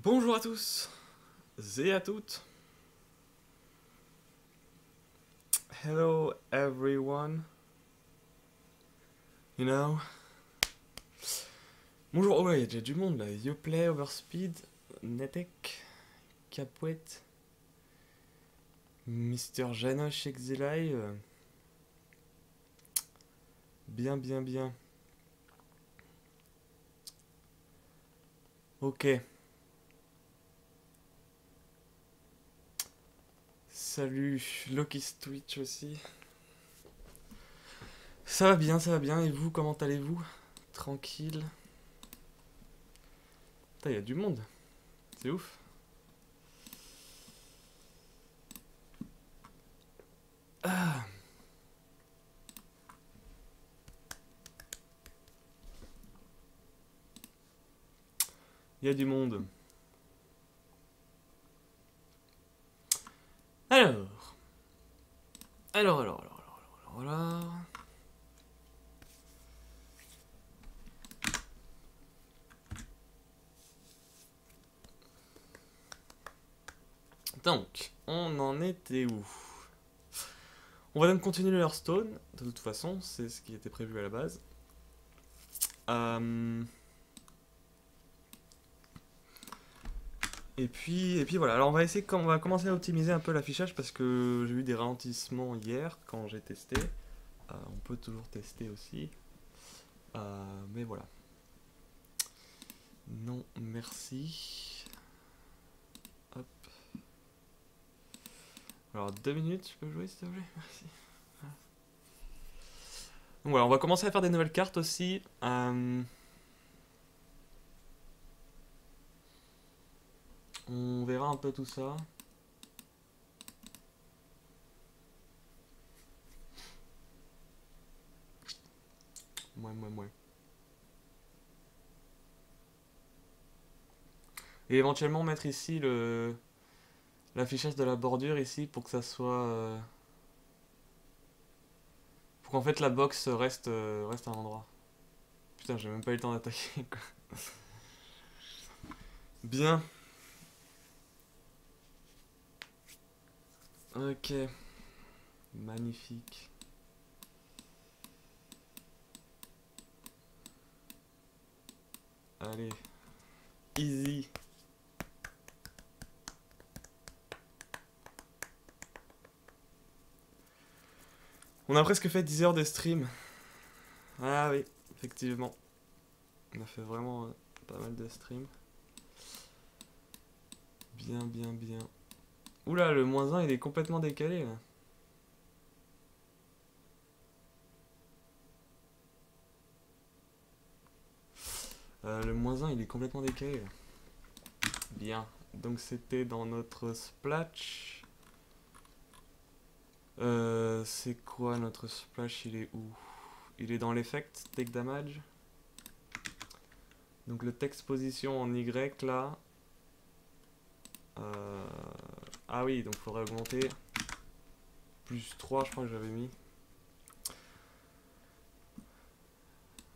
Bonjour à tous et à toutes. Hello everyone. You know. Bonjour, oh ouais, il y a déjà du monde là. Yoplay, Overspeed, Netek, Capwet, Mister Janoche Exilai. Bien, bien, bien. Ok. Salut, Loki's Twitch aussi. Ça va bien, ça va bien. Et vous, comment allez-vous? Tranquille. Putain, il y a du monde. C'est ouf. Ah. Il y a du monde. Alors. Alors. Donc, on en était où? On va donc continuer le Hearthstone, de toute façon, c'est ce qui était prévu à la base. Et puis voilà, alors on va commencer à optimiser un peu l'affichage parce que j'ai eu des ralentissements hier quand j'ai testé. On peut toujours tester aussi. Mais voilà. Non, merci. Hop. Alors 2 minutes, je peux jouer s'il te plaît? Merci. Donc voilà, on va commencer à faire des nouvelles cartes aussi. On verra un peu tout ça. Mouais. Et éventuellement mettre ici l'affichage de la bordure ici pour que ça soit... pour qu'en fait la box reste à un endroit. Putain, j'ai même pas eu le temps d'attaquer quoi. Bien. Ok. Magnifique. Allez. Easy. On a presque fait 10 heures de stream. Ah oui, effectivement. On a fait vraiment pas mal de stream. Bien. Oula, le -1 il est complètement décalé là. Le -1 il est complètement décalé là. Bien. Donc c'était dans notre splash. C'est quoi notre splash? Il est où? Il est dans l'effect, take damage. Donc le text position en Y là. Ah oui, donc il faudrait augmenter. +3 je crois que j'avais mis.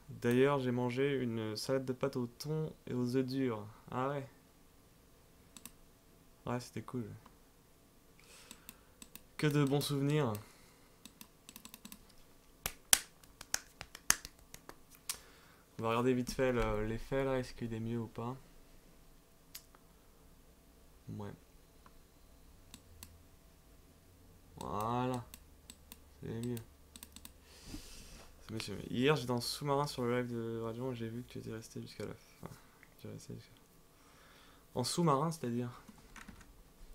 D'ailleurs j'ai mangé une salade de pâtes au thon et aux œufs durs. Ah ouais. Ouais, c'était cool. Que de bons souvenirs. On va regarder vite fait l'effet là, est-ce qu'il est mieux ou pas. Ouais. Voilà. C'est mieux. Monsieur. Hier j'étais en sous-marin sur le live de Radion et j'ai vu que tu étais resté jusqu'à la fin. En sous-marin, c'est-à-dire?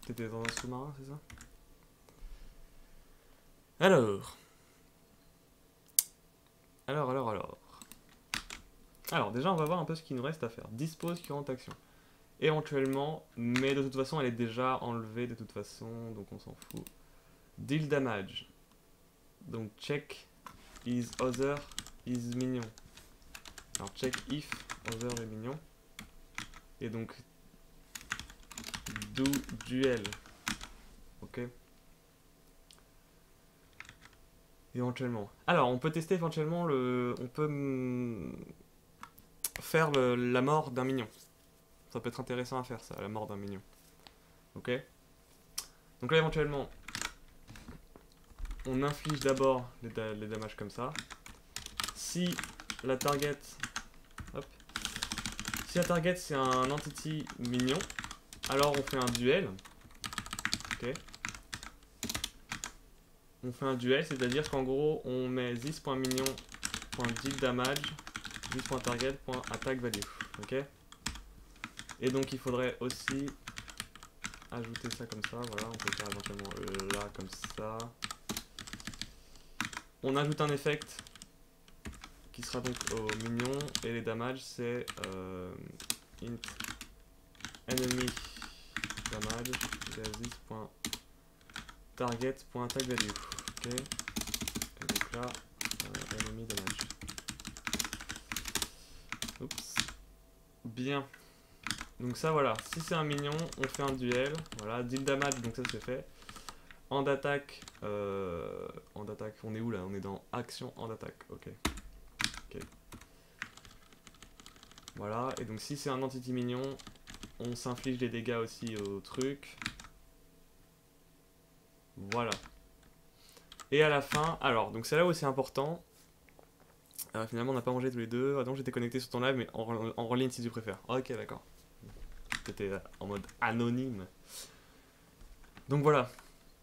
T'étais dans un sous-marin, c'est ça? Alors. Alors, déjà, on va voir un peu ce qu'il nous reste à faire. Dispose current action. Éventuellement, mais de toute façon, elle est déjà enlevée de toute façon, donc on s'en fout. Deal damage. Donc, check is other is mignon. Alors, check if other est mignon. Et donc, do duel. Ok. Éventuellement. Alors, on peut tester éventuellement le... On peut faire la mort d'un mignon. Ça peut être intéressant à faire ça, à la mort d'un minion. Ok. Donc là éventuellement, on inflige d'abord les damages comme ça. Si la target... Hop. Si la target c'est un entity minion, alors on fait un duel. Ok. On fait un duel, c'est-à-dire qu'en gros, on met this.minion.deal damage, this.target.attack value. Ok. Et donc il faudrait aussi ajouter ça comme ça, voilà, on peut faire éventuellement là comme ça. On ajoute un effect qui sera donc au minion et les damages c'est int enemy damage this.target.attack value. Ok. Et donc là, enemy damage. Oups. Bien. Donc ça voilà, si c'est un minion, on fait un duel. Voilà, deal damage, donc ça c'est fait. End d'attaque, on est où là? On est dans action end d'attaque, ok. Ok. Voilà, et donc si c'est un entity minion, on s'inflige des dégâts aussi au truc. Voilà. Et à la fin, alors, donc c'est là où c'est important. Finalement, on n'a pas mangé tous les deux. Ah non, j'étais connecté sur ton live, mais en ligne si tu préfères. Ok, d'accord. T'étais en mode anonyme. Donc voilà.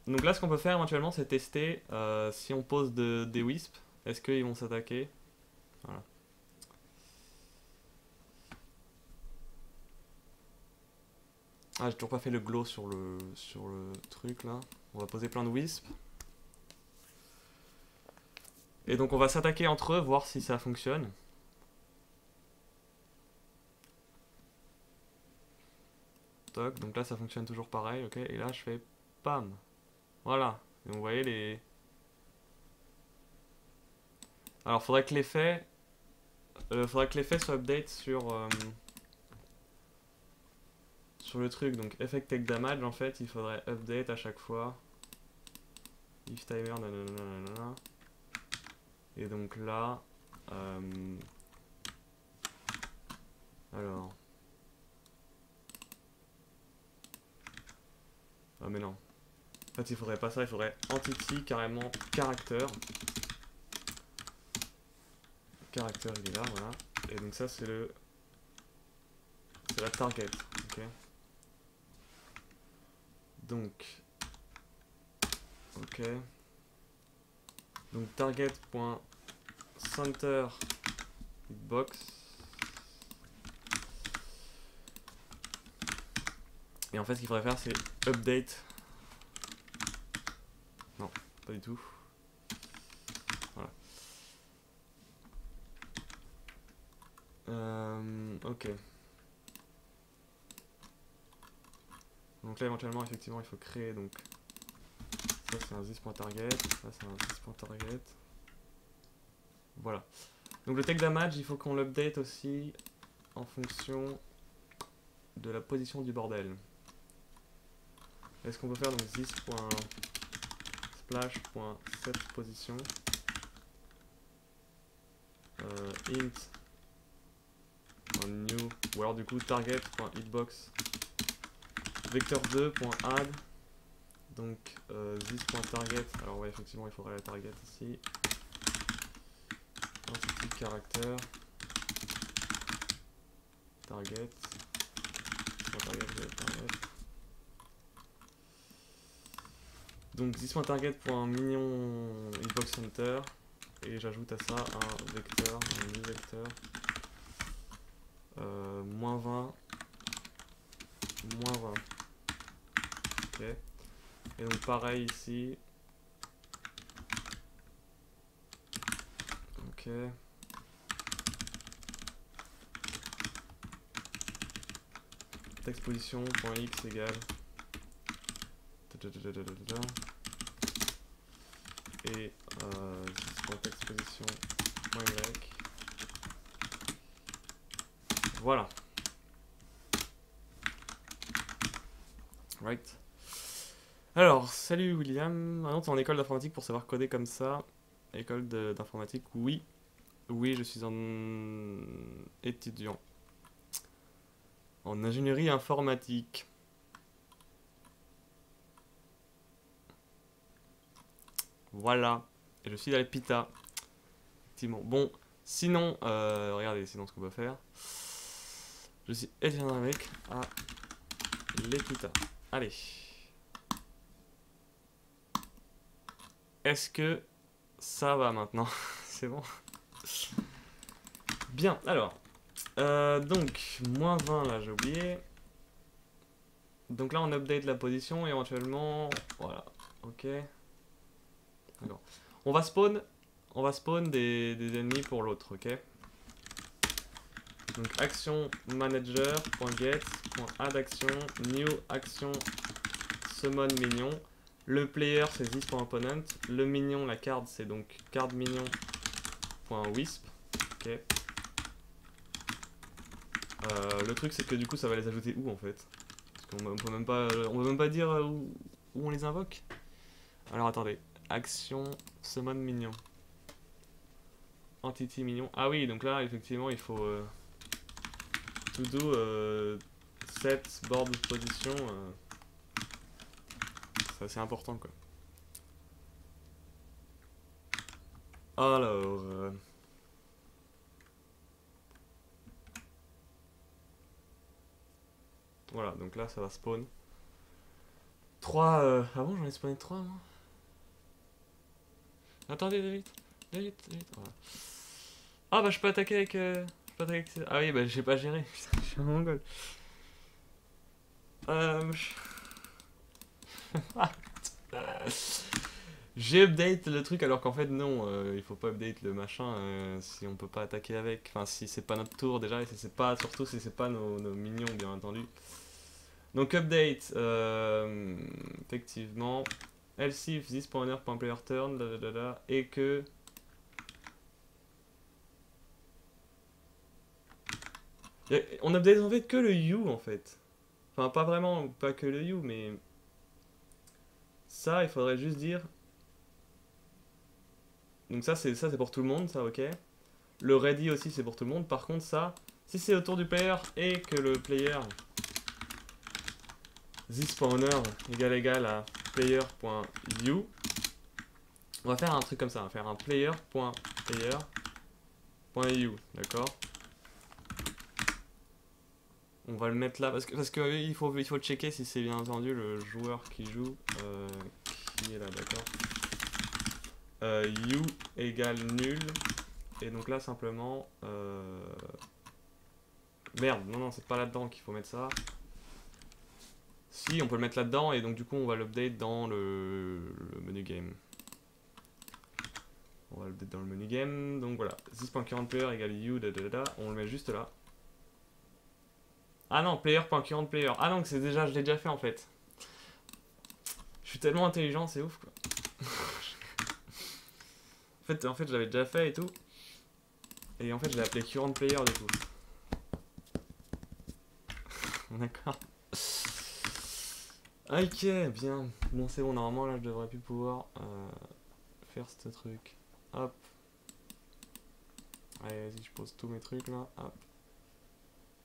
Donc là, ce qu'on peut faire éventuellement, c'est tester si on pose des wisps, est-ce qu'ils vont s'attaquer? Voilà. Ah, j'ai toujours pas fait le glow sur le truc là. On va poser plein de wisps. Et donc on va s'attaquer entre eux, voir si ça fonctionne. Toc, donc là ça fonctionne toujours pareil, ok. Et là je fais PAM. Voilà. Et vous voyez les... Alors faudrait que l'effet soit update sur le truc. Donc effect take damage en fait il faudrait update à chaque fois. If timer nanana. Et donc là alors ah mais non. En fait il faudrait pas ça, il faudrait entity carrément character. Character il est là, voilà. Et donc ça c'est la target, ok. Donc ok. Donc target.center hitbox. Et en fait ce qu'il faudrait faire c'est update. Non, pas du tout. Voilà. Ok. Donc là éventuellement effectivement il faut créer donc ça c'est un this.target, ça c'est un this.target. Voilà. Donc le take damage il faut qu'on l'update aussi en fonction de la position du bordel. Est-ce qu'on peut faire donc this.splash.setPosition int new ou alors du coup target.hitbox vector2.add donc this.target, alors ouais effectivement il faudrait la target ici, entity character target donc this.target.minion hitbox center et j'ajoute à ça un vecteur, un new vecteur moins 20 moins 20. Ok. Et donc pareil ici. Ok. Textposition.x égale. Et textposition.y. Voilà. Right. Alors, salut William. Ah non, t'es en école d'informatique pour savoir coder comme ça. École d'informatique, oui. Oui, je suis un étudiant. en ingénierie informatique. Voilà. Et je suis dans les Pita. Effectivement. Bon, sinon, regardez, sinon ce qu'on peut faire. Je suis étudiant avec à les Pita. Allez. Est-ce que ça va maintenant? C'est bon. Bien, alors. Donc, moins 20 là, j'ai oublié. Donc là, on update la position, éventuellement. Voilà, ok. D'accord. On va spawn des ennemis pour l'autre, ok. Donc, action manager.get.add action, new action summon minion. Le player, c'est this.opponent. Le minion, la card, c'est donc card minion.wisp. Ok. Le truc, c'est que du coup, ça va les ajouter où en fait? Parce qu'on peut même pas dire où on les invoque. Alors attendez, action summon minion. Entity minion. Ah oui, donc là, effectivement, il faut to do set board position. C'est assez important quoi. Alors. Voilà, donc là ça va spawn. 3. Ah bon, j'en ai spawné 3 moi. Attendez, David. Voilà. Ah bah je peux attaquer avec. Ah oui, bah j'ai pas géré. Putain, je suis un mongol. J'ai update le truc alors qu'en fait non, il faut pas update le machin si on peut pas attaquer avec. Enfin, si c'est pas notre tour déjà, et si c'est pas, surtout si c'est pas nos minions bien entendu. Donc update, effectivement, else if this.owner.playerturn, et que... On update en fait que le you en fait. Enfin pas vraiment, pas que le you, mais... Ça, il faudrait juste dire... Donc ça c'est pour tout le monde, ça ok. Le ready aussi c'est pour tout le monde, par contre ça, si c'est autour du player et que le player... this.owner égale à player.you. On va faire un truc comme ça, on va faire un player.player.you, d'accord. On va le mettre là parce que il faut checker si c'est bien entendu le joueur qui joue qui est là, d'accord. You égale nul. Et donc là simplement merde, non c'est pas là-dedans qu'il faut mettre ça. Si, on peut le mettre là-dedans, et donc du coup on va l'update dans le menu game. On va l'update dans le menu game, donc voilà. This.currentPlayer égale you, on le met juste là. Ah non, player.currentPlayer. Ah non, c'est déjà, je l'ai déjà fait en fait. Je suis tellement intelligent, c'est ouf quoi. en fait je l'avais déjà fait et tout. Et en fait je l'ai appelé currentPlayer du coup. D'accord. Ok, bien. Bon, c'est bon, normalement là je devrais plus pouvoir faire ce truc. Hop. Allez, vas-y, je pose tous mes trucs là. Hop.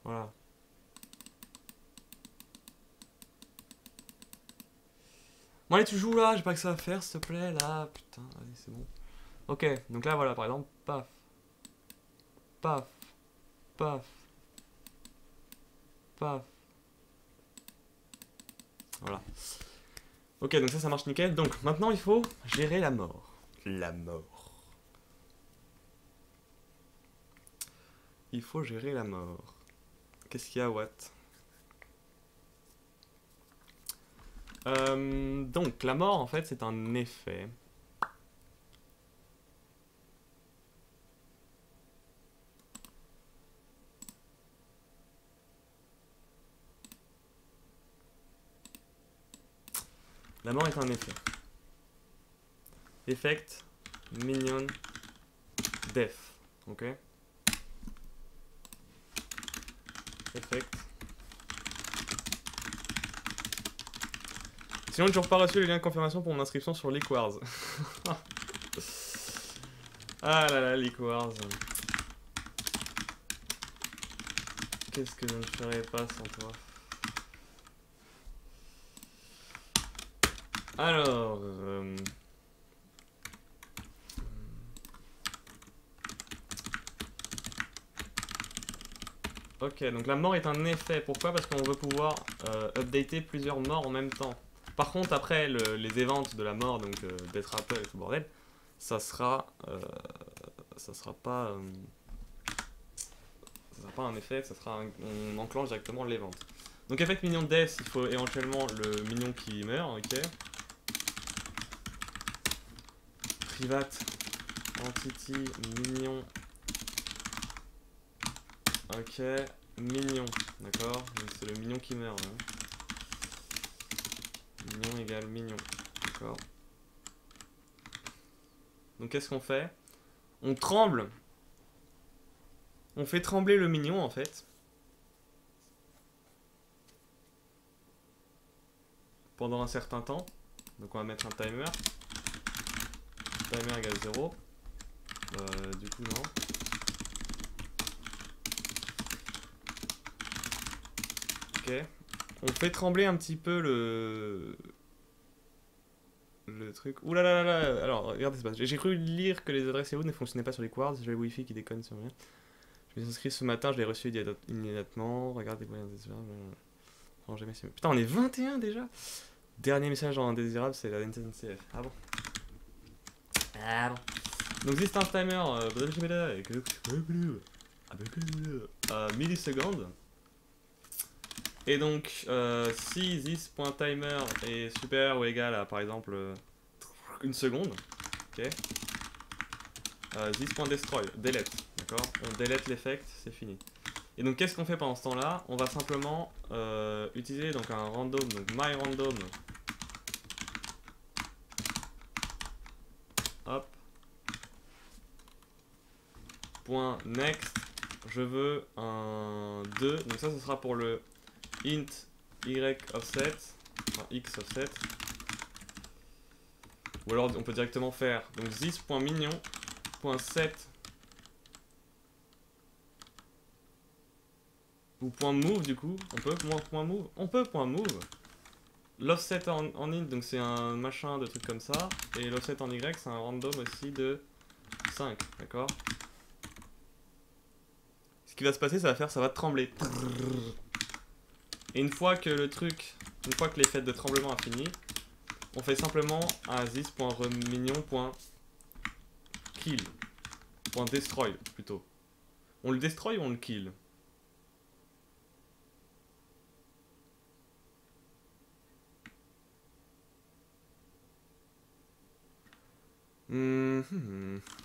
Voilà. Bon, allez, tu joues là, j'ai pas que ça à faire, s'il te plaît, là. Putain, allez, c'est bon. Ok, donc là, voilà, par exemple, paf. Paf. Paf. Paf. Voilà. Ok, donc ça marche nickel. Donc maintenant il faut gérer la mort. La mort. Il faut gérer la mort. Qu'est-ce qu'il y a, what? Donc la mort en fait c'est un effet. La mort est un effet. Effect minion death. Ok. Effect. Sinon, j'ai toujours pas reçu le lien de confirmation pour mon inscription sur League Wars. Ah là là, League Wars. qu'est-ce que je ne ferais pas sans toi? Alors... Ok, donc la mort est un effet. Pourquoi? Parce qu'on veut pouvoir updater plusieurs morts en même temps. Par contre, après, les events de la mort, donc Death Rattle et tout bordel, ça sera pas... ça sera pas un effet, ça sera on enclenche directement l'event. Donc effect minion death, il faut éventuellement le minion qui meurt, ok. Private entity minion. Ok, minion, d'accord. Donc c'est le minion qui meurt. Hein. Minion égale minion, d'accord. Donc qu'est-ce qu'on fait? On tremble. On fait trembler le minion en fait. Pendant un certain temps. Donc on va mettre un timer. Timer égale 0. Du coup non. Ok. On fait trembler un petit peu le truc. Ouh là là là là. Alors regardez ce qui se passe. J'ai cru lire que les adresses Yahoo ne fonctionnaient pas sur les quartz. J'ai le wifi qui déconne sur rien. Je me suis inscrit ce matin, je l'ai reçu immédiatement. Regardez les moyens désirables. Putain, on est 21 déjà. Dernier message en indésirable, c'est la NCF. Ah bon. Ah bon. Donc distance timer, millisecondes. Et donc, si this.timer est supérieur ou égal à, par exemple, une seconde, ok. This.destroy, delete, d'accord. On delete l'effect, c'est fini. Et donc, qu'est-ce qu'on fait pendant ce temps-là? On va simplement utiliser donc un random, donc myRandom. Hop. Point next. Je veux un 2. Donc ça, ce sera pour le int y offset. Enfin, x offset. Ou alors, on peut directement faire donc this.mignon.set ou .move du coup. On peut .move. On peut .move. L'offset en int, donc c'est un machin de trucs comme ça. Et l'offset en y, c'est un random aussi de 5, d'accord. Ce qui va se passer, ça va trembler. Et une fois que l'effet de tremblement a fini, on fait simplement un this.remignon.kill. .destroy plutôt. On le destroy ou on le kill?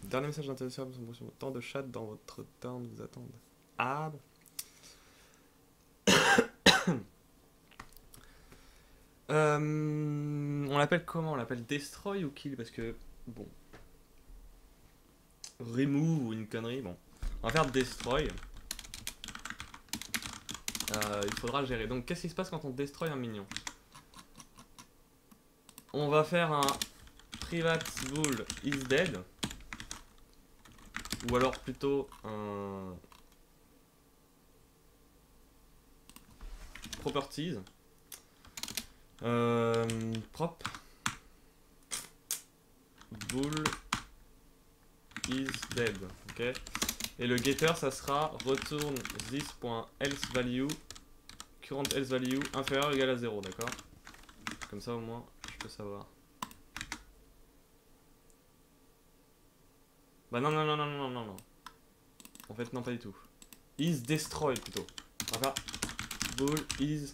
Dernier message d'intéressant sur votre temps de chat dans votre temps de vous attendre. Ah bon. On l'appelle comment? On l'appelle destroy ou kill? Parce que, bon. Remove ou une connerie, bon. On va faire destroy. Il faudra le gérer. Donc, qu'est-ce qui se passe quand on destroy un minion? On va faire un private bool is dead. Ou alors plutôt un properties. Prop bool is dead. Ok. Et le getter, ça sera retourne this.elseValue current else value inférieur ou égal à 0, d'accord. Comme ça au moins je peux savoir. Bah non non non non non non non. En fait non, pas du tout. Is destroyed plutôt. On va faire bool is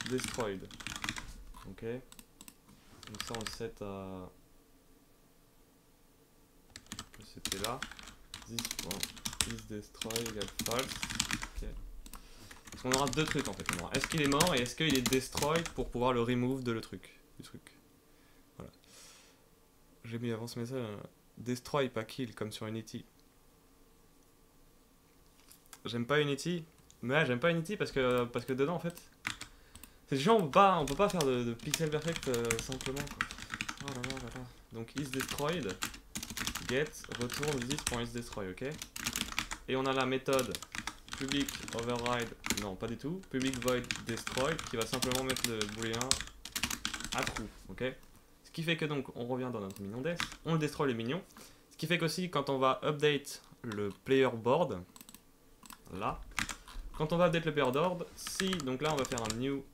destroyed. Ok. Donc ça on le set à... C'était là. This.is destroy égale false. Ok. Parce qu'on aura deux trucs en fait. Est-ce qu'il est mort et est-ce qu'il est destroy pour pouvoir le remove du truc. Voilà. J'ai mis avant ce message destroy pas kill comme sur Unity. J'aime pas Unity. Mais ouais, j'aime pas Unity parce que dedans en fait c'est chiant, on peut pas faire de pixel perfect simplement quoi. Oh là là là là. Donc is destroyed get retourne this.isDestroy, ok. Et on a la méthode public override, non pas du tout, public void destroy qui va simplement mettre le booléen à true, ok? Ce qui fait que donc on revient dans notre minion death, on le destroy le minion, ce qui fait qu'aussi quand on va update le player board, là, quand on va update le player board, si, donc là on va faire un new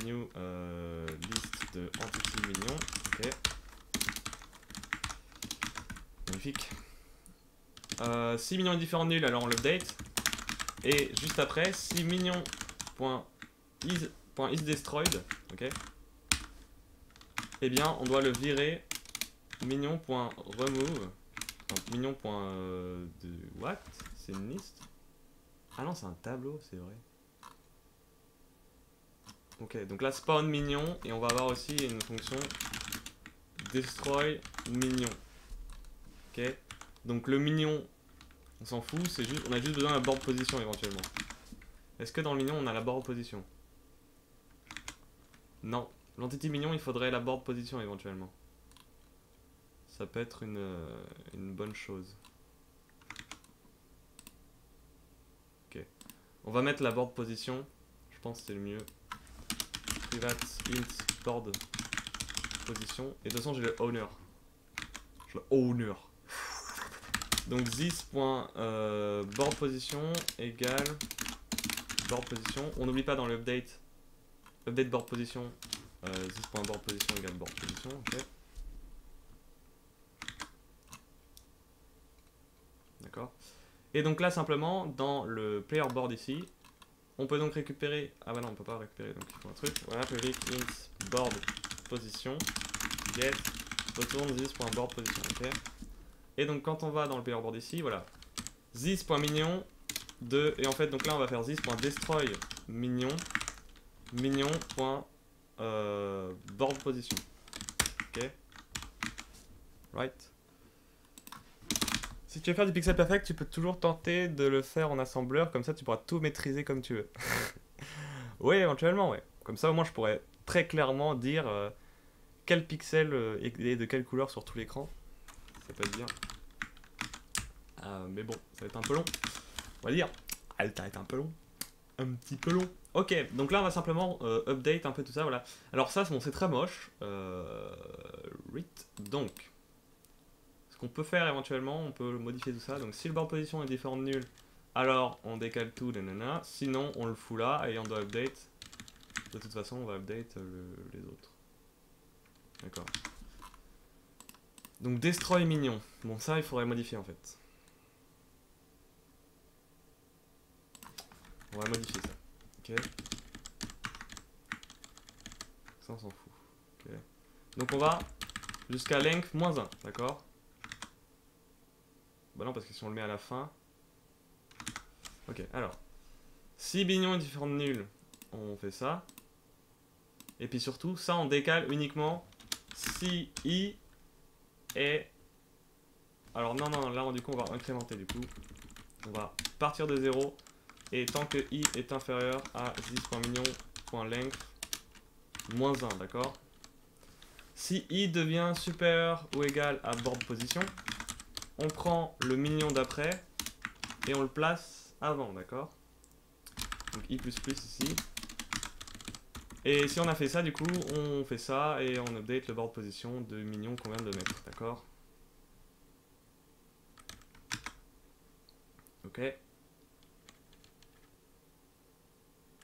list de entity minion, ok, magnifique. Si minion est différent de nul, alors on l'update. Et juste après, si minion.isDestroyed, ok, eh bien on doit le virer minion.remove. Minion. What? C'est une liste? Ah non, c'est un tableau, c'est vrai. Ok, donc là spawn minion et on va avoir aussi une fonction destroy minion. Ok, donc le minion, on s'en fout, c'est juste, on a juste besoin de la board position éventuellement. Est-ce que dans le minion on a la board position? Non, l'entity minion il faudrait la board position éventuellement. Ça peut être une bonne chose. Ok, on va mettre la board position, je pense que c'est le mieux. Private int board position, et de toute façon j'ai le owner. J'ai le owner. Donc this.board position égale board position. On n'oublie pas dans l'update update board position this.board position égale board position. Ok. D'accord. Et donc là simplement dans le player board ici, on peut donc récupérer. Ah bah non on peut pas récupérer donc il faut un truc. Voilà, public int board position get retourne this.board position. Ok. Et donc quand on va dans le player board ici, voilà, this.minion de, et en fait donc là on va faire this.destroy minion board position. Ok, right. Si tu veux faire du pixel perfect, tu peux toujours tenter de le faire en assembleur, comme ça tu pourras tout maîtriser comme tu veux. Oui, éventuellement, ouais. Comme ça au moins je pourrais très clairement dire quel pixel est de quelle couleur sur tout l'écran. Ça peut être bien. Mais bon, ça va être un peu long. On va dire, elle va être un peu long. Un petit peu long. Ok, donc là on va simplement update un peu tout ça, voilà. Alors ça, bon, c'est très moche. Donc, ce qu'on peut faire éventuellement, on peut modifier tout ça. Donc si le board position est différent de nul, alors on décale tout, nanana. Sinon, on le fout là et on doit update. De toute façon, on va update les autres. D'accord. Donc destroy minion. Bon, ça, il faudrait modifier en fait. On va modifier ça. Ok. Ça, on s'en fout. Ok. Donc on va jusqu'à length moins 1, d'accord? Bah non, parce que si on le met à la fin... Ok, alors. Si mignon est différent de nul, on fait ça. Et puis surtout, ça on décale uniquement si i est... Alors non, non, là du coup on va incrémenter du coup. On va partir de 0. Et tant que i est inférieur à this.mignon.length moins 1, d'accord? Si i devient supérieur ou égal à board position, on prend le mignon d'après et on le place avant, d'accord? Donc i++ ici. Et si on a fait ça, du coup, on fait ça et on update le board position de mignon qu'on vient de mettre, d'accord? Ok.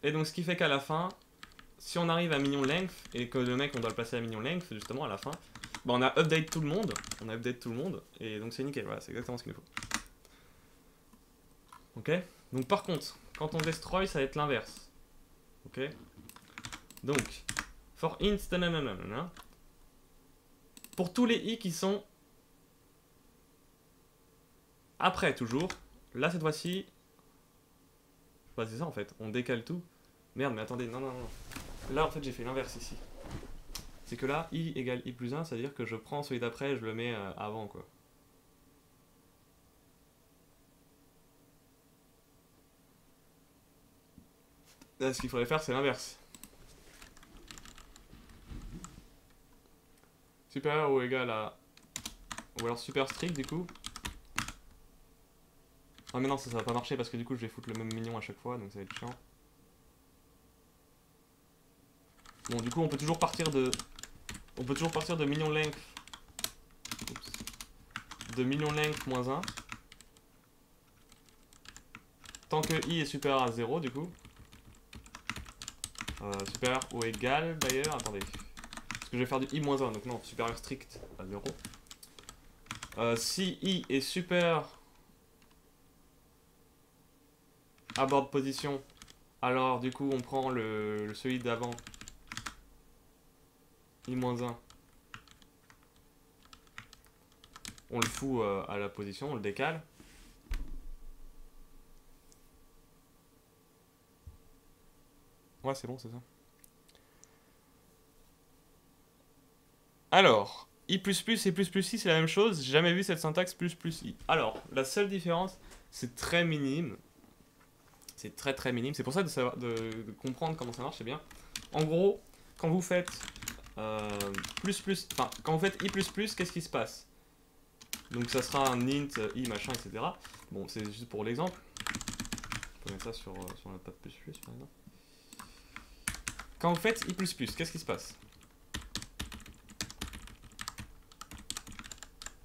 Et donc ce qui fait qu'à la fin, si on arrive à mignon length et que le mec on doit le placer à mignon length justement à la fin, bah on a update tout le monde, et donc c'est nickel, voilà, c'est exactement ce qu'il nous faut. Ok. Donc par contre, quand on destroy, ça va être l'inverse. Ok. Donc, for int, nanana, pour tous les i qui sont après toujours, là cette fois-ci, bah c'est ça en fait, on décale tout. Merde, mais attendez, non, non, non. Là en fait j'ai fait l'inverse ici. C'est que là, i égale i+1, ça veut dire que je prends celui d'après et je le mets avant quoi. Là, ce qu'il faudrait faire, c'est l'inverse. Supérieur ou égal à... Ou alors super strict du coup. Ah mais non, ça va pas marcher parce que du coup je vais foutre le même minion à chaque fois, donc ça va être chiant. Bon, du coup on peut toujours partir de... On peut toujours partir de minion length. Oups. De minion length moins 1. Tant que i est supérieur à 0 du coup. Supérieur ou égal d'ailleurs, attendez. Parce que je vais faire du i moins 1, donc non, supérieur strict à 0. Si i est supérieur à board position, alors du coup on prend celui d'avant, i-1, on le fout à la position, on le décale. Ouais, c'est bon, c'est ça. Alors, i++ et ++i, c'est la même chose. J'ai jamais vu cette syntaxe ++i. Alors, la seule différence, c'est très minime. C'est très très minime. C'est pour ça de comprendre comment ça marche, c'est bien. En gros, quand vous faites enfin, quand vous faites i++, qu'est-ce qui se passe? Donc ça sera un int, i, machin, etc. Bon, c'est juste pour l'exemple. On peut mettre ça sur la table ++, par exemple. Quand vous faites i++, qu'est-ce qui se passe?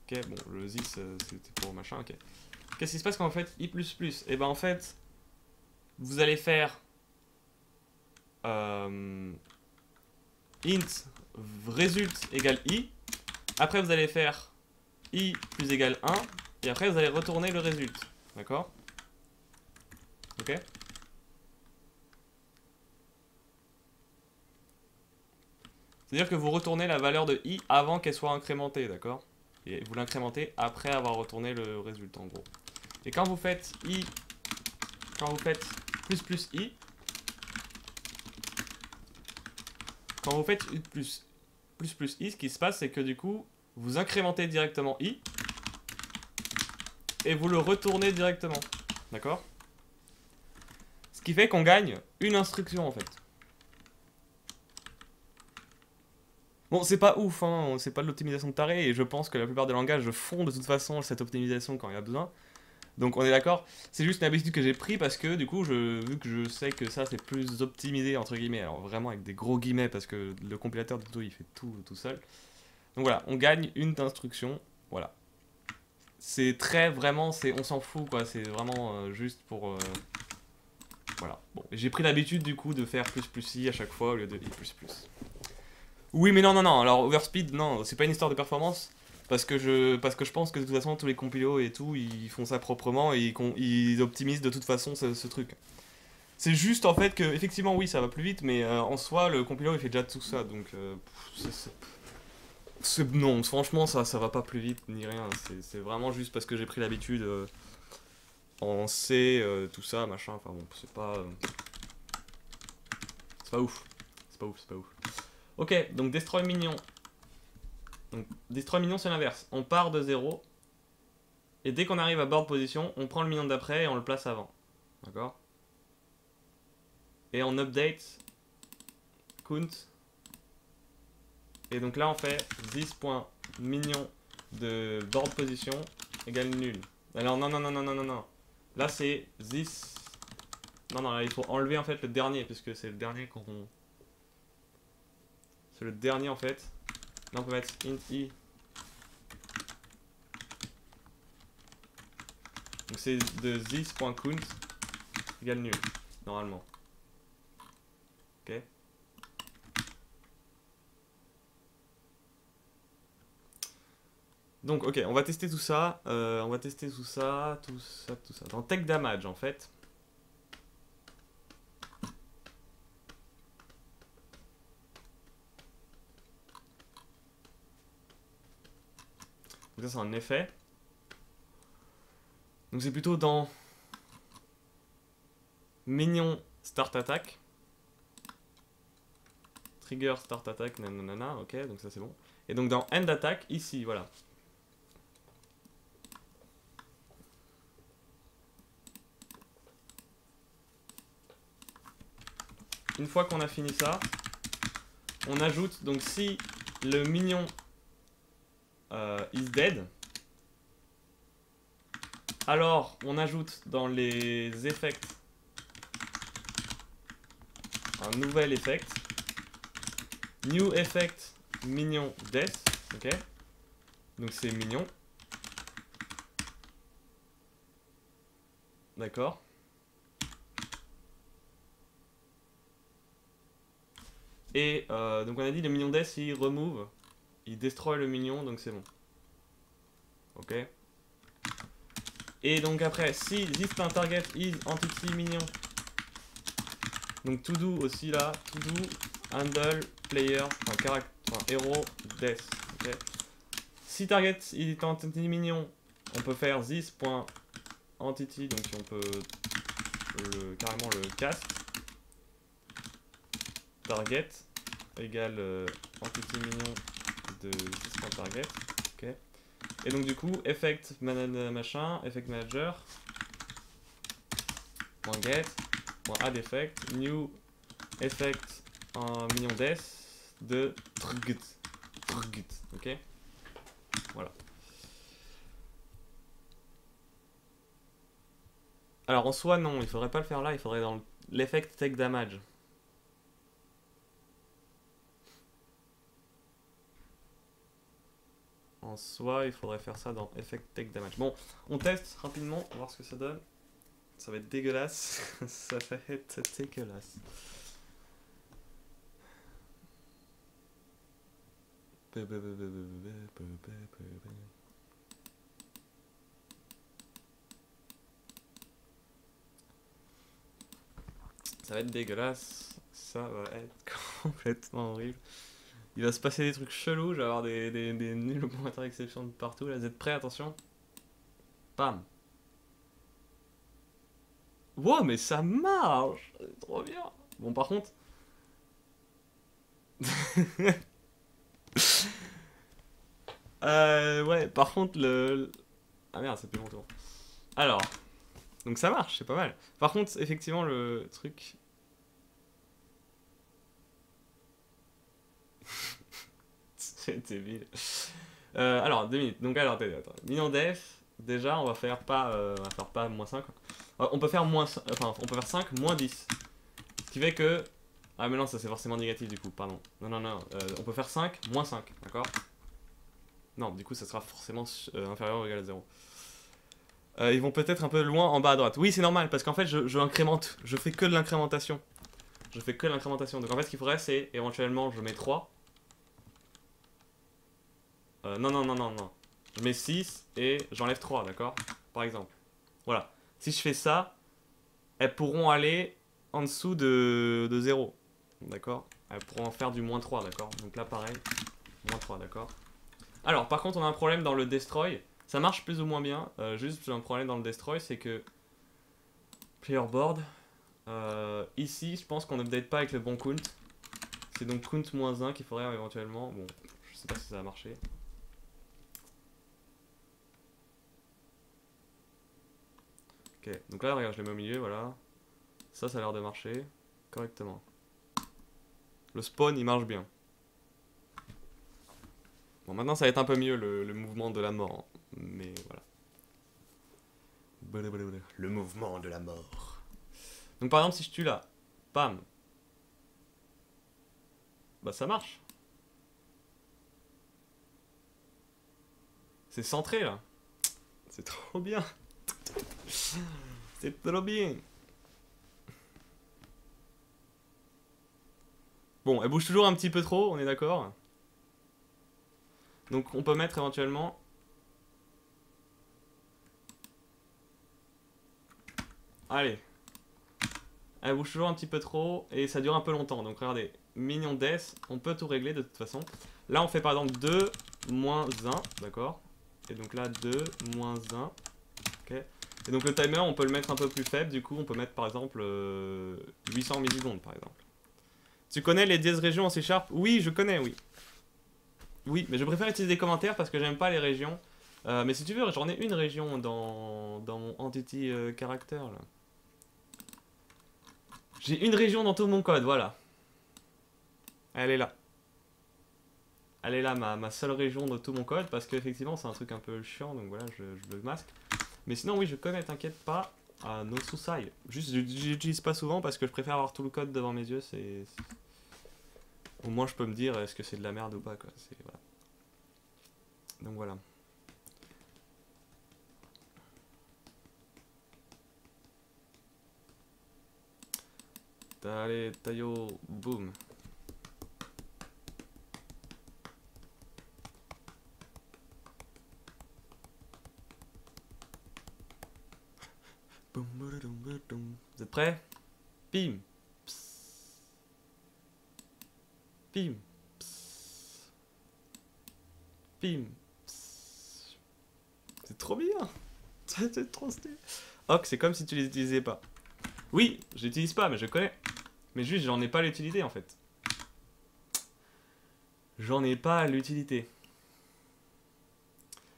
Ok, bon, le this, c'était pour machin, ok. Qu'est-ce qui se passe quand vous faites i++? Et ben en fait, vous allez faire int result égale i. Après, vous allez faire i plus égale 1. Et après, vous allez retourner le résultat. D'accord? Ok? C'est-à-dire que vous retournez la valeur de i avant qu'elle soit incrémentée, d'accord? Et vous l'incrémentez après avoir retourné le résultat, en gros. Et quand vous faites i... Quand vous faites ++i... Quand vous faites i ++i, ce qui se passe, c'est que du coup, vous incrémentez directement i. Et vous le retournez directement. D'accord? Ce qui fait qu'on gagne une instruction, en fait. Bon, c'est pas ouf, hein, c'est pas de l'optimisation de taré, et je pense que la plupart des langages font de toute façon cette optimisation quand il y a besoin. Donc on est d'accord, c'est juste une habitude que j'ai pris parce que du coup, vu que je sais que ça c'est plus optimisé entre guillemets, alors vraiment avec des gros guillemets parce que le compilateur de Toto il fait tout seul. Donc voilà, on gagne une instruction, voilà. C'est très vraiment, on s'en fout quoi, c'est vraiment juste pour... voilà, bon, j'ai pris l'habitude du coup de faire ++i à chaque fois au lieu de i++. Oui, mais non, alors overspeed, non, c'est pas une histoire de performance. Parce que je pense que de toute façon, tous les compilos et tout, ils font ça proprement et ils optimisent de toute façon ce truc. C'est juste en fait que, effectivement, oui, ça va plus vite, mais en soi, le compilo il fait déjà tout ça, donc. Non, franchement, ça va pas plus vite ni rien. C'est vraiment juste parce que j'ai pris l'habitude en C, tout ça, machin. Enfin bon, c'est pas. C'est pas ouf. C'est pas ouf, c'est pas ouf. Ok, donc destroy minion. Donc destroy minion c'est l'inverse. On part de 0. Et dès qu'on arrive à board position, on prend le minion d'après et on le place avant. D'accord? Et on update count. Et donc là on fait this.minion de board position égale nul. Alors non. Là c'est this. Non, là il faut enlever en fait le dernier, puisque c'est le dernier qu'on... C'est le dernier en fait. Là on peut mettre int i. Donc c'est de this.count égale nul, normalement. Ok. Donc ok, on va tester tout ça. Tout ça. Dans tech damage en fait. Donc ça c'est un effet. Donc c'est plutôt dans minion start attack. Trigger start attack, nanana, ok, donc ça c'est bon. Et donc dans end attack, ici, voilà. Une fois qu'on a fini ça, on ajoute, donc si le minion is dead, Alors, on ajoute dans les effects un nouvel effect. New effect mignon death. Ok. Donc c'est mignon. D'accord. Et donc on a dit le mignon death il remove. Il destroy le mignon, donc c'est bon. Ok. Et donc après, si this target is entity mignon. Donc to do aussi là, to do handle player, enfin hero death. Okay. Si target il est entity mignon, on peut faire this.entity, donc on peut carrément le cast. Target égale entity mignon de this.target. Ok. Et donc du coup, effect machin, effect manager, .get, .add effect, new effect en mignon death de trgit. Ok. Voilà. Alors en soi non, il faudrait pas le faire là, il faudrait dans l'effect take damage. En soi, il faudrait faire ça dans effect take damage. Bon, on teste rapidement, on va voir ce que ça donne. Ça va être dégueulasse. Ça va être dégueulasse. Ça va être dégueulasse. Ça va être complètement horrible. Il va se passer des trucs chelous. Je vais avoir des nuls pointeurs exception de partout. Là, vous êtes prêts? Attention. Bam. Wow, mais ça marche! C'est trop bien! Bon, par contre. Ouais, par contre, Ah merde, c'est plus mon tour. Alors. Donc ça marche, c'est pas mal. Par contre, effectivement, le truc. C'est débile. Alors, 2 minutes. Donc, alors, attends. Mignon def, déjà, on va faire pas moins 5. On peut faire enfin, on peut faire 5 moins 10. Ce qui fait que. Ah, mais non, ça c'est forcément négatif du coup, pardon. Non. On peut faire 5 moins 5, d'accord? Non, du coup, ça sera forcément inférieur ou égal à 0. Ils vont peut-être un peu loin en bas à droite. Oui, c'est normal, parce qu'en fait, je incrémente. Je fais que de l'incrémentation. Je fais que de l'incrémentation. Donc en fait, ce qu'il faudrait, c'est éventuellement, je mets 3. Non. Je mets 6 et j'enlève 3, d'accord? Par exemple. Voilà. Si je fais ça, elles pourront aller en dessous de 0. D'accord? Elles pourront en faire du moins 3, d'accord? Donc là, pareil. Moins 3, d'accord? Alors, par contre, on a un problème dans le destroy. Ça marche plus ou moins bien. Juste, j'ai un problème dans le destroy, c'est que... Player board. Ici, je pense qu'on n'update pas avec le bon count. C'est donc count moins 1 qu'il faudrait éventuellement. Bon, je sais pas si ça va marcher. Ok, donc là, regarde, je les mets au milieu, voilà. Ça a l'air de marcher correctement. Le spawn, il marche bien. Bon, maintenant, ça va être un peu mieux, le mouvement de la mort. Mais voilà. Le mouvement de la mort. Donc, par exemple, si je tue là, bam. Bah, ça marche. C'est centré, là. C'est trop bien. C'est trop bien. Bon, elle bouge toujours un petit peu trop, on est d'accord? Donc on peut mettre éventuellement... Allez. Elle bouge toujours un petit peu trop et ça dure un peu longtemps. Donc regardez, mignon death, on peut tout régler de toute façon. Là on fait par exemple 2 moins 1, d'accord? Et donc là 2 moins 1. Ok. Et donc le timer on peut le mettre un peu plus faible, du coup on peut mettre par exemple 800 millisecondes par exemple. Tu connais les dièses régions en C#? Oui, je connais, oui. Oui, mais je préfère utiliser des commentaires parce que j'aime pas les régions. Mais si tu veux, j'en ai une région dans mon entity character là. J'ai une région dans tout mon code, voilà. Elle est là. Elle est là, ma seule région de tout mon code, parce qu'effectivement c'est un truc un peu chiant, donc voilà, je le masque. Mais sinon, oui, je connais, t'inquiète pas. No Susai. Juste, j'utilise pas souvent parce que je préfère avoir tout le code devant mes yeux. Au moins, je peux me dire est-ce que c'est de la merde ou pas, quoi. Voilà. Donc voilà. Allez, Tayo, boum. Vous êtes prêts? Pim. Psst. Pim. Psst. Pim. Psst. C'est trop bien. C'est trop stylé. Ok, c'est comme si tu les utilisais pas. Oui, je l'utilise pas, mais je connais. Mais juste, j'en ai pas l'utilité en fait. J'en ai pas l'utilité.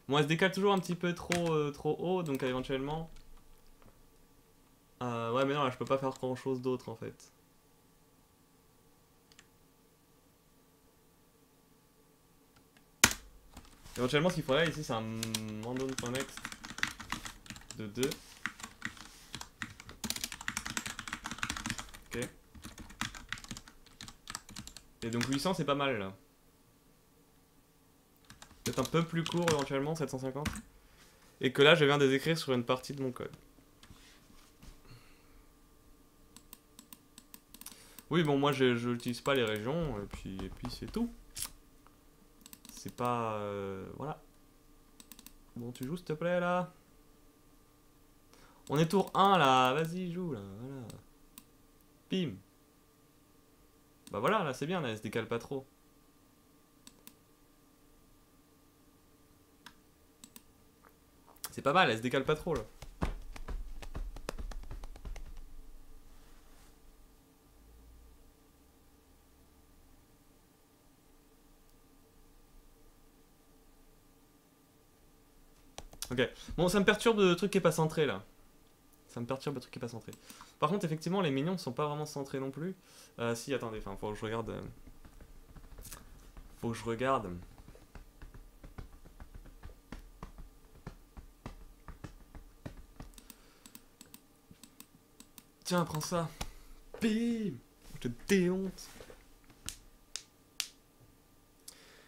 Bon, elle se décale toujours un petit peu trop haut, donc éventuellement... ouais, mais non, là, je peux pas faire grand chose d'autre en fait. Éventuellement, ce qu'il faudrait ici, c'est un random.next de 2. Ok. Et donc 800, c'est pas mal là. Peut-être un peu plus court éventuellement, 750. Et que là, je viens de les écrire sur une partie de mon code. Oui, bon, moi, je n'utilise pas les régions, et puis c'est tout. C'est pas... voilà. Bon, tu joues, s'il te plaît, là. On est tour 1, là. Vas-y, joue, là. Voilà. Bim. Bah voilà, là, c'est bien, là, elle se décale pas trop. C'est pas mal, elle se décale pas trop, là. Ok. Bon, ça me perturbe le truc qui est pas centré, là. Ça me perturbe le truc qui est pas centré. Par contre, effectivement, les minions sont pas vraiment centrés non plus. Si, attendez, enfin, faut que je regarde... Faut que je regarde... Tiens, prends ça. Bim. Je te déhonte.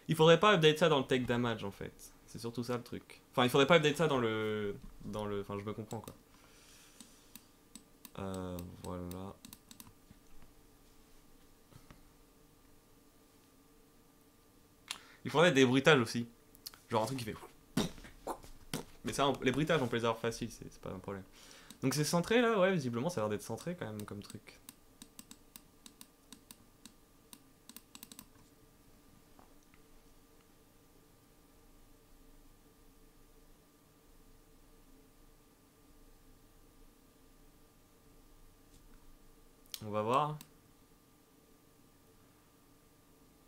Il faudrait pas update ça dans le take damage, en fait. C'est surtout ça, le truc. Enfin, il faudrait pas update ça dans le... Enfin, je me comprends, quoi. Voilà. Il faudrait des bruitages aussi. Genre un truc qui fait... Mais ça, les bruitages, on peut les avoir faciles, c'est pas un problème. Donc c'est centré, là? Ouais, visiblement, ça a l'air d'être centré, quand même, comme truc. On va voir.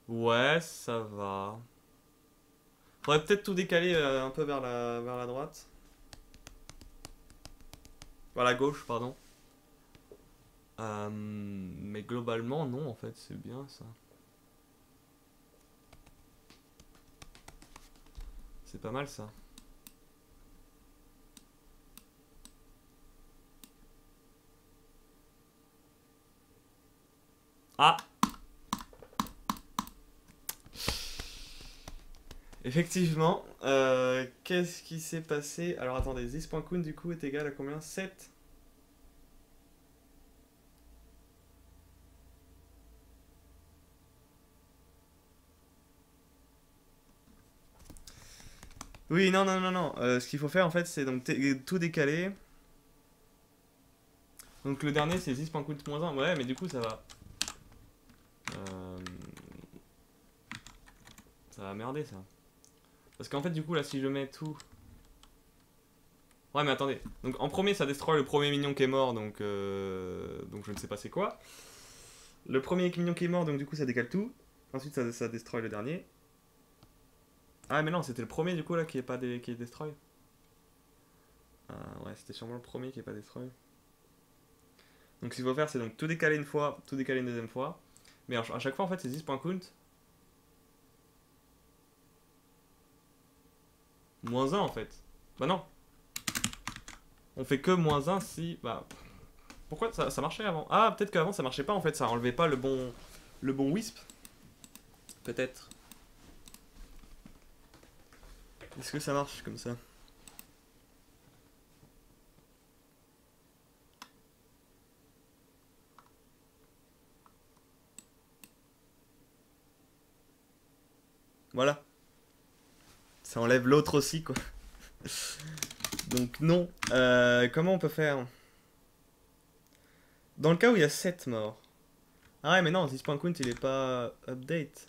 Ouais, ça va. Faudrait peut-être tout décaler un peu vers la droite. Vers la gauche, pardon. Mais globalement, non, en fait, c'est bien ça. C'est pas mal ça. Ah! Effectivement, qu'est-ce qui s'est passé? Alors attendez, this.count du coup est égal à combien? 7. Oui, non, non, non, non. Ce qu'il faut faire en fait, c'est donc tout décaler. Donc le dernier c'est this.count-1. Ouais, mais du coup ça va. Ça va merder ça. Parce qu'en fait, du coup, là, si je mets tout. Ouais, mais attendez. Donc en premier, ça destroy le premier mignon qui est mort, donc je ne sais pas c'est quoi. Le premier mignon qui est mort, donc du coup, ça décale tout. Ensuite, ça destroy le dernier. Ah, mais non, c'était le premier, du coup, là, qui est destroy. Ouais, c'était sûrement le premier qui est pas destroy. Donc ce qu'il faut faire, c'est donc tout décaler une fois, tout décaler une deuxième fois. Mais à chaque fois, en fait, c'est this.count. -1 en fait. Bah non. On fait que -1 si... Bah, pourquoi ça marchait avant? Ah, peut-être qu'avant ça marchait pas en fait, ça enlevait pas le bon wisp. Peut-être. Est-ce que ça marche comme ça? Voilà. Ça enlève l'autre aussi, quoi. Donc non. Comment on peut faire? Dans le cas où il y a 7 morts. Ah ouais, mais non, 6.count il est pas update.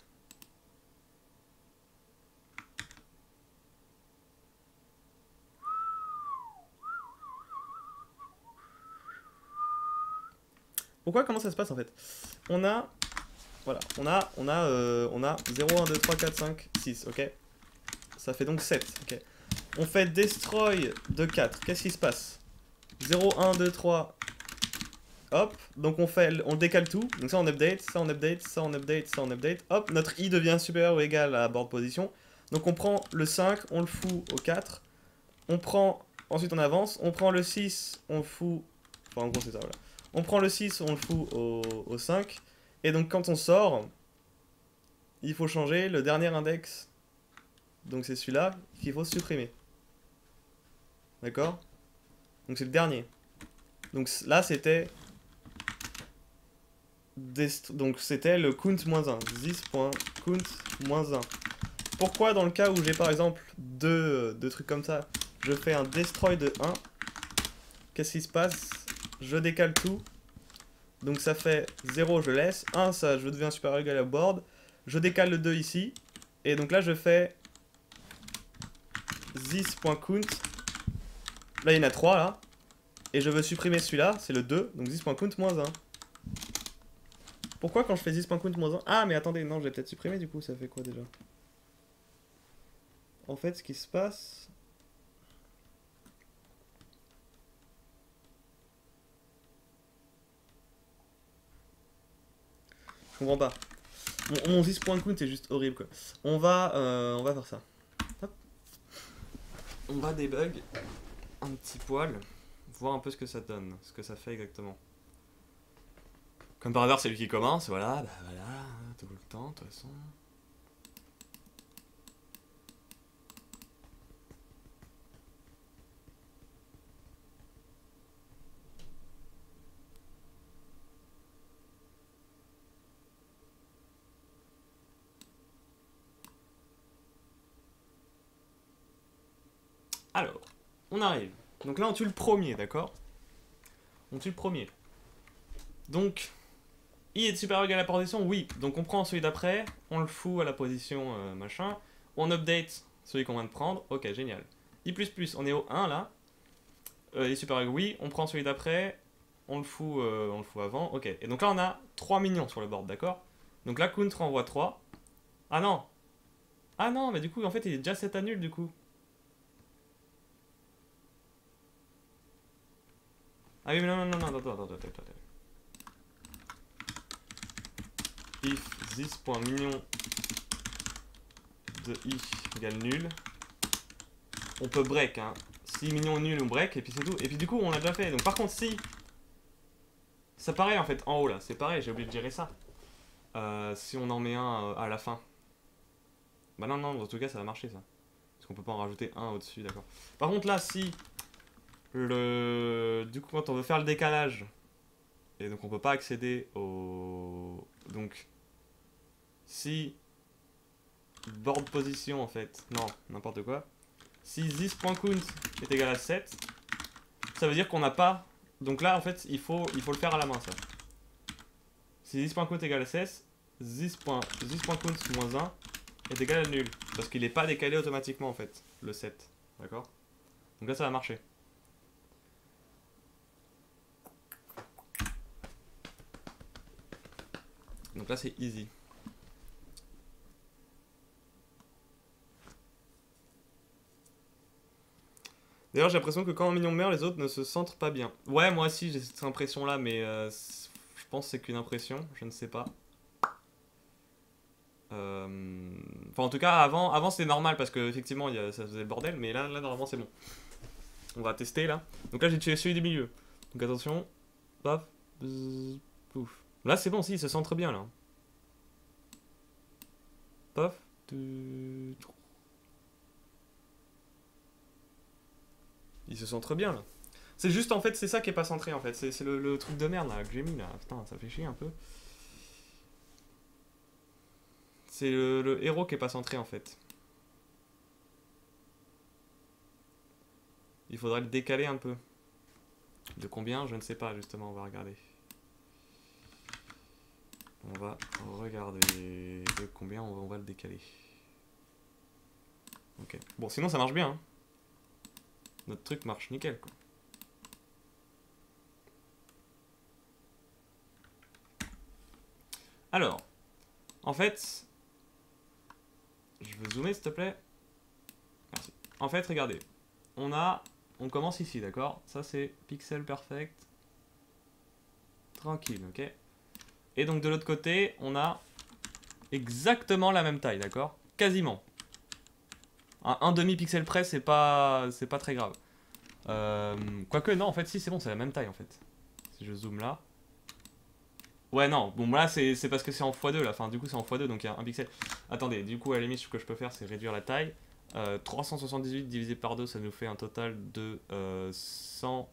Pourquoi? Comment ça se passe en fait? On a... Voilà, on a 0, 1, 2, 3, 4, 5, 6, ok? Ça fait donc 7, ok? On fait destroy de 4, qu'est-ce qui se passe? 0, 1, 2, 3, hop, donc on décale tout, donc ça on update, ça on update, ça on update, ça on update, hop, notre i devient supérieur ou égal à board position, donc on prend le 5, on le fout au 4, on prend, ensuite on avance, on prend le 6, on le fout, enfin en gros c'est ça, voilà, on prend le 6, on le fout au 5, et donc quand on sort, il faut changer le dernier index, donc c'est celui-là qu'il faut supprimer, d'accord? Donc c'est le dernier, donc là c'était... Donc c'était le count -1, 10.count-1. Pourquoi dans le cas où j'ai par exemple deux trucs comme ça, je fais un destroy de 1, qu'est-ce qui se passe? Je décale tout, donc ça fait 0, je laisse, 1, ça je deviens supérieur ou égal à board, je décale le 2 ici, et donc là je fais 10.count, là il y en a 3 là, et je veux supprimer celui-là, c'est le 2, donc 10.count -1. Pourquoi quand je fais 10.count -1? Ah mais attendez, non, j'ai peut-être supprimé du coup, ça fait quoi déjà? En fait, ce qui se passe... Je comprends pas. Mon 10.count est juste horrible quoi. On va faire ça. Hop. On va debug un petit poil, voir un peu ce que ça donne, ce que ça fait exactement. Comme par hasard, c'est lui qui commence, voilà, bah voilà, tout le temps, de toute façon. Alors, on arrive. Donc là, on tue le premier, d'accord? On tue le premier. Donc, i est supérieur ou égal à la position? Oui. Donc on prend celui d'après, on le fout à la position machin, on update celui qu'on vient de prendre, ok, génial. I++, on est au 1 là, il est supérieur, oui, on prend celui d'après, on le fout avant, ok. Et donc là on a 3 minions sur le board, d'accord? Donc là count renvoie 3. Ah non! Ah non, mais du coup en fait il est déjà 7 à nul du coup. Ah oui mais non, attends. If this.minion de i égale nul, on peut break, hein. Si minion nul, on break, et puis c'est tout. Et puis du coup, on l'a déjà fait. Donc par contre, si... Ça pareil en fait, en haut là, c'est pareil, j'ai oublié de gérer ça. Si on en met un à la fin. Bah non, dans tout cas, ça va marcher ça. Parce qu'on peut pas en rajouter un au-dessus, d'accord. Par contre là, si... Du coup, quand on veut faire le décalage, et donc on peut pas accéder au... Donc... Si... Board position en fait, non, n'importe quoi. Si this.count est égal à 7, ça veut dire qu'on n'a pas... Donc là, en fait, il faut le faire à la main, ça. Si this.count est égal à 16, this.count -1 est égal à nul. Parce qu'il n'est pas décalé automatiquement, en fait, le 7. D'accord? Donc là, ça va marcher. Donc là, c'est easy. D'ailleurs, j'ai l'impression que quand un minion meurt, les autres ne se sentent pas bien. Ouais, moi aussi, j'ai cette impression-là, mais je pense que c'est qu'une impression, je ne sais pas. Enfin, en tout cas, avant c'était normal, parce que effectivement ça faisait le bordel, mais là normalement, c'est bon. On va tester là. Donc là j'ai tué celui du milieu. Donc attention. Paf. Bzz, pouf. Là c'est bon, si, il se centre bien là. Paf. Il se centre bien là. C'est juste en fait, c'est ça qui est pas centré en fait. C'est le truc de merde là que j'ai mis là. Putain, ça fait chier un peu. C'est le héros qui est pas centré en fait. Il faudrait le décaler un peu. De combien? Je ne sais pas justement, on va regarder. On va regarder de combien on va le décaler. Ok. Bon, sinon ça marche bien. Hein. Notre truc marche nickel quoi. Alors, en fait, je veux zoomer s'il te plaît. Merci. En fait, regardez, on commence ici, d'accord? Ça c'est pixel perfect. Tranquille, ok? Et donc de l'autre côté, on a exactement la même taille, d'accord? Quasiment. Un demi-pixel près, c'est pas très grave. Quoique, non, en fait, si, c'est bon, c'est la même taille, en fait. Si je zoome là. Ouais, non, bon, là, c'est parce que c'est en x2, là. Enfin, du coup, c'est en x2, donc il y a un pixel. Attendez, du coup, à la limite, ce que je peux faire, c'est réduire la taille. 378 divisé par 2, ça nous fait un total de 100...